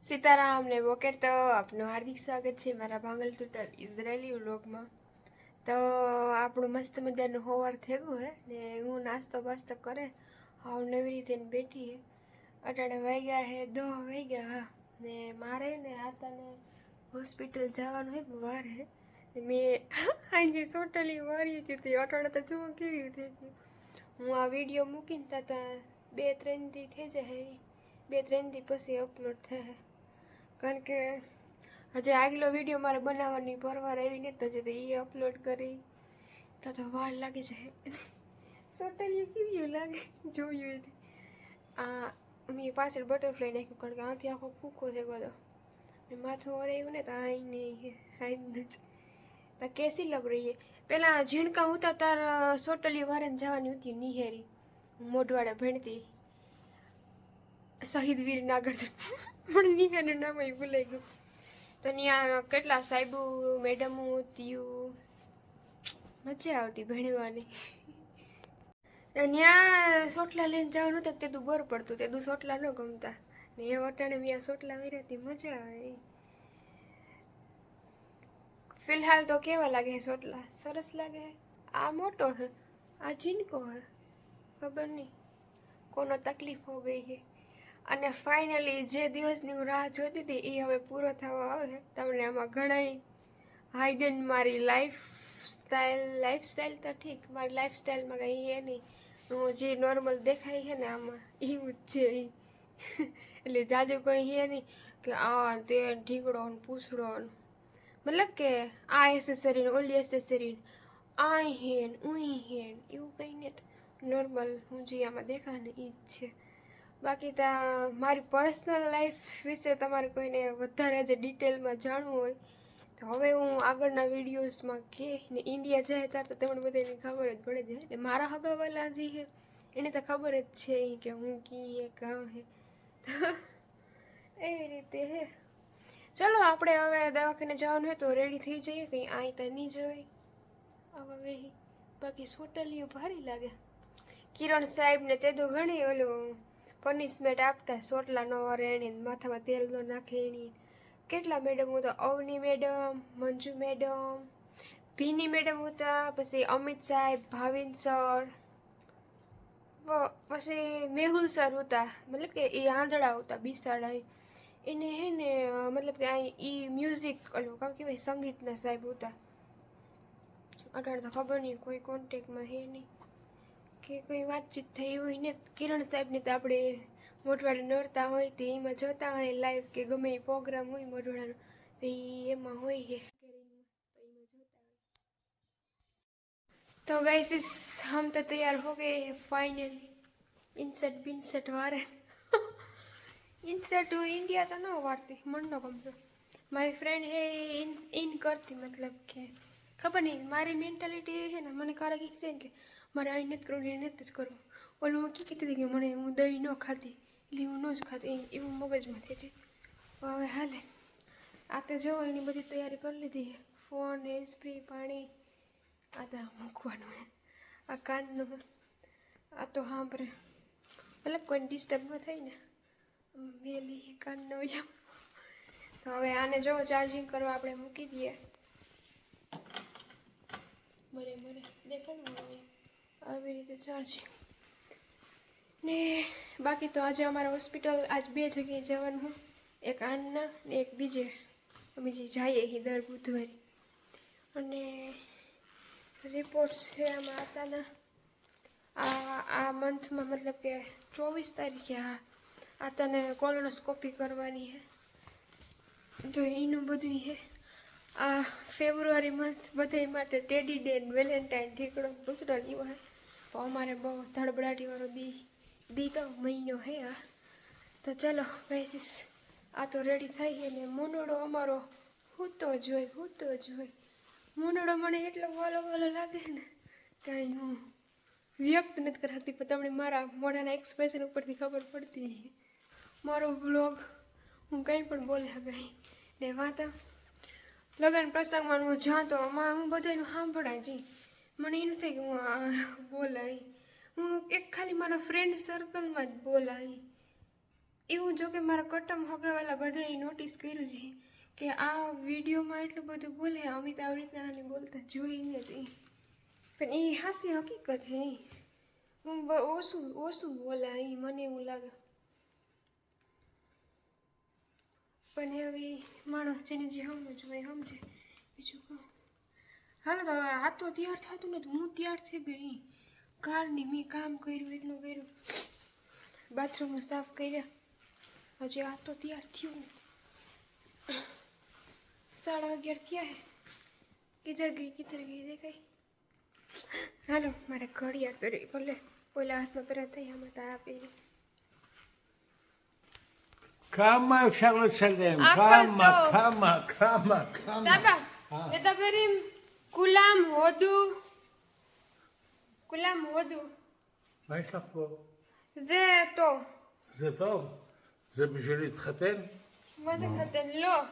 सीताराम ने बोकेर तो आपનું હાર્દિક સ્વાગત છે મારા ભાંગલ ટોટલ ઇઝરાયલી વ્લોગમાં। તો આપણું મસ્ત મજાનું હોવાર થયું હે ને હું નાસ્તો બાસ્તો કરે હાવ નવી રીતે બેઠી હે। અટાણે વાગ્યા હે 2 વાગ્યા ને મારે ને આતાને હોસ્પિટલ જવાનું હે વાર હે ને મેં આજે સોટલી વારી હતી અટાણે તો જો કેવી થઈ ગઈ। હું આ વિડીયો મૂકીને તા 2-3 દી થઈ જાય 2-3 દી પછી અપલોડ થાય કારણ કે હજી આગલો વિડીયો મારે બનાવવાની પરવાર આવી નથી તો જે એ અપલોડ કરી તો વાર લાગી જાય। સોટલી કેવી લાગે જોયું હતી આ મેં પાછળ બટરફ્લાય નાખ્યું કારણ કે આથી આખો ફૂકો થઈ ગયો ને માથું ઓરાયું ને તો આઈ નહીં આઈ નથી તો કેસી લગ રહી है। પેલા ઝીણકા ઉતા તાર સોટલી વારે જવાની હતી નિહેરી મોઢવાડે ભણતી શહીદ વીર નાગરજન પણ નિહાનું નામ ભૂલાઈ ગયું તો ત્યાં કેટલા સાહેબો મેડમો થયું મજા આવતી ભણવાની। ત્યાં સોટલા લઈને જવાનું હતું તે તું બર પડતું તે તું સોટલા ન ગમતા ને એ વટાણે મેં સોટલા વેરાતી મજા આવે। फिलहाल तो केवा लगे सोटला सरस लगे आ मोटो है आ जिनको है खबर नहीं कोनो तकलीफ हो गई है અને ફાઇનલી જે દિવસની હું રાહ જોતી હતી એ હવે પૂરો થવા આવે। તમને આમાં ઘણા હાઇડન મારી લાઈફસ્ટાઈલ તો ઠીક મારી લાઈફસ્ટાઈલમાં કંઈ હે નહીં હું જે નોર્મલ દેખાય છે ને આમાં એવું જ છે એટલે જાજુ કંઈ હે નહીં કે આ તે ઢીકડો ને પૂછડો मतलब કે આ એસેસરી ને ઓલી એસેસરી આ હેન ઉઈ હેન એવું કંઈ નથી નોર્મલ હું જે આમાં દેખાય ને એ જ છે। બાકી તો મારી પર્સનલ લાઈફ વિશે તમારે કોઈને વધારે જે ડિટેલમાં જાણવું હોય તો હવે હું આગળના વિડીયોઝમાં કે ને ઇન્ડિયા જાય ત્યારે તો તમને બધાને ખબર જ પડે છે ને મારા હગાવાલા જે છે એને તો ખબર જ છે કે હું કી હે કાં હે તો એવી રીતે હે। ચલો આપણે હવે દવાખાને જવાનું હોય તો રેડી થઈ જઈએ કંઈ આઈ તો નહીં જવાય હવે બાકી સોટલીઓ ભારી લાગે। કિરણ સાહેબને તે તો ઘણી ઓલું પનિશમેન્ટ આપતા સોટલા ન રેણી માથામાં તેલ ન નાખે એની કેટલા મેડમ હતા અવની મેડમ મંજુ મેડમ ભીની મેડમ હતા પછી અમિત સાહેબ ભાવિન સર પછી મેહુલ સર હતા મતલબ કે એ આંધળા હતા બિસાડા એને હે ને મતલબ કે એ મ્યુઝિક ઓલું કામ કહેવાય સંગીતના સાહેબ હતા। અઢાર તો ખબર નહીં કોઈ કોન્ટેક્ટમાં હે નહીં કે કોઈ વાતચીત થઈ હોય ને કિરણ સાહેબને તો આપણે મોઢવાડે નડતા હોય તો એમાં જોતા હોય લાઈવ કે ગમે એ પ્રોગ્રામ હોય મોઢવાડાનો તો એ એમાં હોય છે તો એમાં જોતા હોય। तो गाइस हम तो तैयार हो गए हैं फाइनली इंसर्ट बिनसर्ट वारे इंसर्ट इंडिया तो ना वारती मन न गमतो मारी फ्रेंड है इन करती मतलब के खबर नहीं मारी मेंटालिटी है ना मैंने कारा की जाए कि मारे आई नहीं करूँ नहीं જ કરવું ઓલું હું કીધી હતી કે મને હું દહીં ન ખાતી એટલે હું ન જ ખાતી એવું મગજમાં થઈ છે હવે હાલે આ તો જો એની બધી તૈયારી કરી લીધી છે ફોન હેન્ડ ફ્રી પાણી આ તો મૂકવાનું હે આ કાનનું આ તો સાંભળે મતલબ કોઈ ડિસ્ટર્બ ન થાય ને વેલી કાનનો તો હવે આને જો ચાર્જિંગ કરવા આપણે મૂકી દઈએ મરે દેખાડવું આવી રીતે ચાર્જિંગ ને બાકી તો આજે અમારે હોસ્પિટલ આજ 2 જગ્યાએ જવાનું હોય એક આનના ને એક બીજે અમે જે જઈએ એ દર બુધવારે અને રિપોર્ટ્સ છે આમાં આતાના આ મંથમાં મતલબ કે 24 તારીખે આતાને કોલોનોસ્કોપી કરવાની છે તો એનું બધું છે આ ફેબ્રુઆરી મંથ બધા માટે ટેડી ડે વેલેન્ટાઇન ઠીકડો પૂછડો એવો હે તો અમારે બહુ ધડબડાટીવાળો દી તો મહિનો હે આ તો ચલો ગાઈસ આ તો રેડી થઈ છે ને મુનડો અમારો હૂતો જ હોય મુનડો મને એટલો વાલો લાગે ને કાંઈ હું વ્યક્ત નથી કરી શકતી પણ તમને મારા મોઢાના એક્સપ્રેશન ઉપરથી ખબર પડતી મારો બ્લોગ હું કંઈ પણ બોલે શકાય ને વાતા લગ્ન પ્રસંગમાં હું જાતો હું બધાનું સાંભળાય જઈ મને એ નથી કે હું બોલાય હું એક ખાલી મારા ફ્રેન્ડ સર્કલમાં જ બોલાય એવું જો કે મારા કટમ હગાવાલા બધાએ નોટિસ કર્યું છે કે આ વિડીયોમાં એટલું બધું બોલે અમિત આવી રીતના આને બોલતા જોઈને જ પણ એ હાસી હકીકત હે હું ઓછું બોલે એ મને એવું લાગે પણ હવે માણસ જેને જે સમજ હોય સમજે બીજું કામ હાલો તો આ તો તૈયાર થતું નથી હું તૈયાર થઈ ગઈ કારની મેં કામ કર્યું એટલું કર્યું બાથરૂમ સાફ કર્યા હજી આ તો તૈયાર થયું ને 11:30 થયા હે કિધર ગઈ દેખાય હાલો મારે ઘડિયાળ પહેરવી ભલે ઓલા હાથમાં પહેરા થઈ આમાં તો આ પહેરી כמה אפשר לצלם? כמה. סבא, מדברים כולם הודו. מה יש לך פה? זה טוב. זה טוב? זה בשביל להתחתן? מה זה חתן? לא.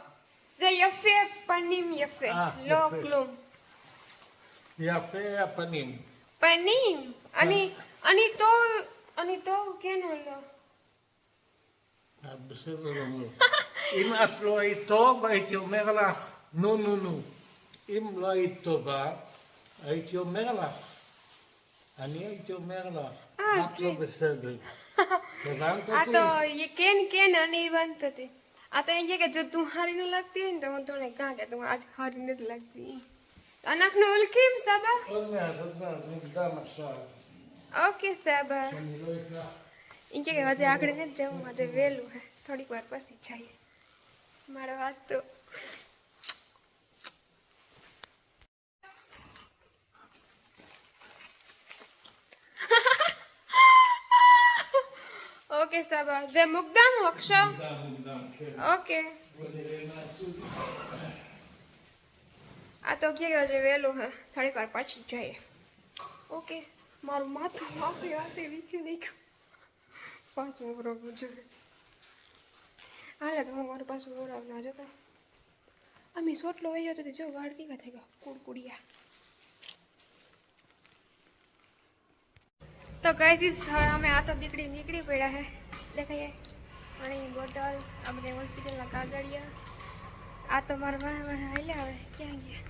זה יפה, פנים יפה. לא יפה. כלום. יפה הפנים. פנים. אני טוב, כן או לא? בסדר גמור. אם את לא היית טוב, הייתי אומר לך, נו. אם לא היית טובה, הייתי אומר לך. אני הייתי אומר לך, את לא בסדר. הבנת આ אותי? તો એ કેન અને એ વાત હતી આ તો એમ છે કે જો તું હારી ન લાગતી હોય ને તો હું તને કાં કે તું આજ હારી નથી લાગતી אנחנו הולכים סבא? עוד מעט, נקדם עכשיו. ઓકે સાબા שאני לא אקרא. એમ કે આજે આગળ નથી જવું આજે વહેલું હે થોડીક વાર પછી જઈએ મારો હાથ તો ઓકે સાબા זה מוקדם עכשיו? מוקדם, כן. ઓકે בוא נראה מה עשו לי. આ તો કે આજે વહેલું હે થોડીક વાર પાછી જઈએ ઓકે મારું માથું આપે હાથે વીખી નાખ્યું પાછું ઉભરવું જોઈએ હાલે તો હું મારું પાછું ઉભરાવ ના જતો અમે સોટલો વહી જતો જો વાળ કેવા થઈ ગયા કુડકુડિયા તો ગાઈસ અમે આ તો નીકળી પડ્યા હે દેખાય પાણીની બોટલ આપણે હોસ્પિટલના કાગળિયા આ તો મારા વાહ હાલ્યા આવે ક્યાં ગયા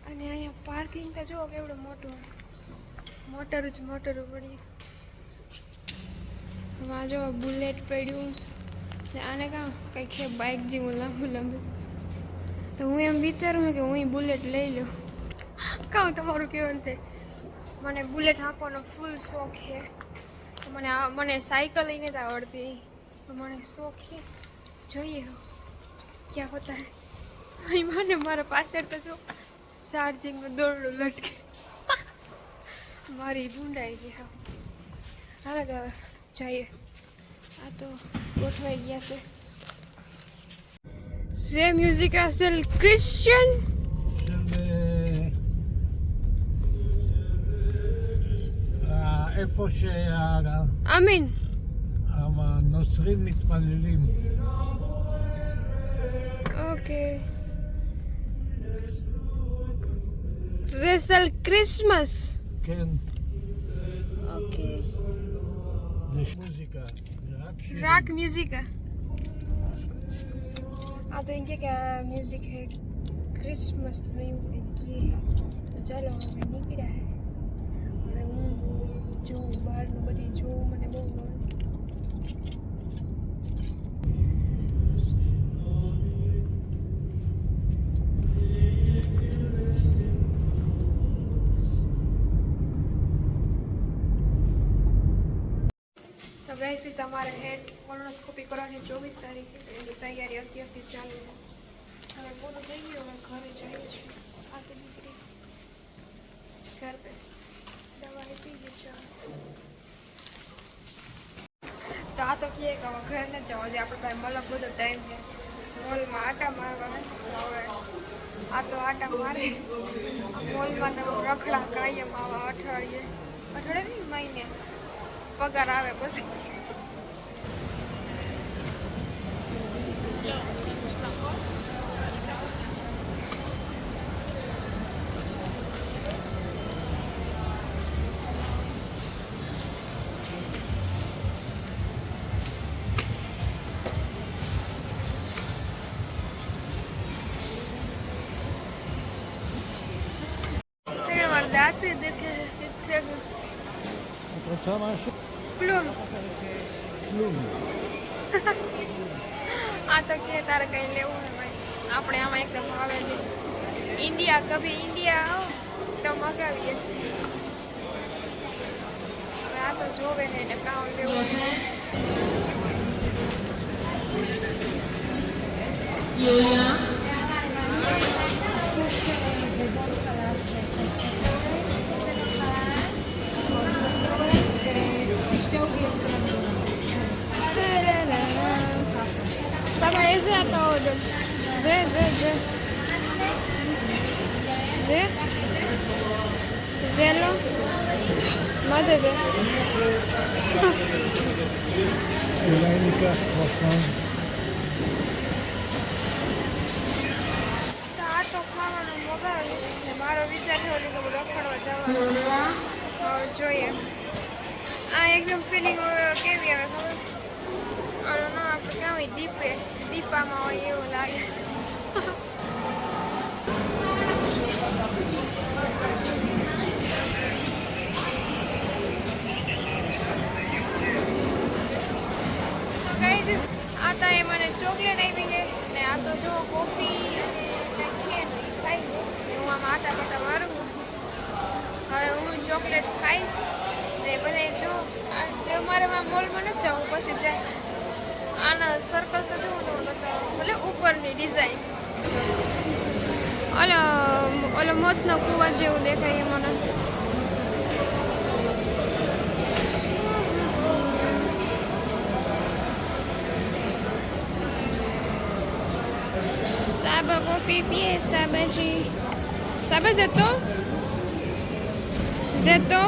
અને અહીંયા પાર્કિંગ તો જુઓ કેવડું મોટું મોટર પડ્યું વાં જો બુલેટ પડ્યું આને કાં કંઈક છે બાઇક જેવું લાંબુ તો હું એમ વિચારું કે હું બુલેટ લઈ લઉં કાં તમારું કેવું તે મને બુલેટ હાંકવાનો ફૂલ શોખ છે તો મને સાયકલ લઈને તો આવડતી તો મને શોખ છે જોઈએ ક્યાં હોતા હે મને મારા પાછળ તો જો ચાર્જિંગમાં દોરડું લટકે મારી ભૂંડાઈ ગઈ હા હાલો તો જઈએ આ તો ગોઠવાઈ ગયા છે זה מוזיקה של קריסטיאן? איפה אמין. שהנוצרים מתפללים. אוקיי. זה של קריסמס. כן. אוקיי. זה מוזיקה. זה רק שירים. רק מוזיקה. આ તો એમ કે આ મ્યુઝિક હે ક્રિસમસનું એવું કંઈક તો ચાલો હવે નીકળ્યા હે હવે હું જોઉં બહારનું બધી જોઉં મને બહુ ગમે તો ગાઈસ અમારે હેડ કોલોનોસ્કોપી કરવાની 24 તારીખે એની તૈયારી અત્યારથી ચાલુ છે હવે પૂરું થઈ ગયું હવે ઘરે જઈએ છીએ આ તો દીકરી ઘર પે દવા આપી ગઈ છે તો આ તો કહે કે હવે ઘર ન જવા જે આપણે પાસે મતલબ બધો ટાઈમ છે મોલમાં આટા મારવા હવે આ તો આટા મારે મોલમાં તો રખડા કાયમ આવા અઠવાડિયે નહીં મહિને પગાર આવે પછી દાંત દેખે કિથે את רוצה משהו? પ્લુમ כלום. આ તો કે તારે કઈ લેવું ને ભાઈ આપણે આમાં એકદમ આવે છે ઇન્ડિયા કભી ઇન્ડિયા આવો તો મગાવીએ હવે આ તો જોવે ને એટલે કામ લેવું Sama esse é todo. Vê. Zelo. Manda ver. אולי ניקח קרואסון. આ તો ખાવાનું મગાવ્યું ને મારો વિચાર થયો કે બધું રખડવા જવાનું જોઈએ આ એકદમ ફિલિંગ કેવી આવે ખબર અરે ના આપણે ક્યાં હોય દીપામાં હોય એવું લાગે આ તો એ મને ચોકલેટ આપી છે ને આ તો જો કોફી અને કંઈક છે ને એ ખાઈ લે હું આમાં આટા પાટા મારું હવે હું ચોકલેટ ખાઈશ ને બધા જો મારે મોલમાં નથી જવું પછી જાય આના સર્કલ તો જોવું તો ભલે ઉપરની ડિઝાઇન ઓલો મોતનો કુવા જેવું દેખાય મને Saba kopi pie, saba ji. Saba zeto? Zeto?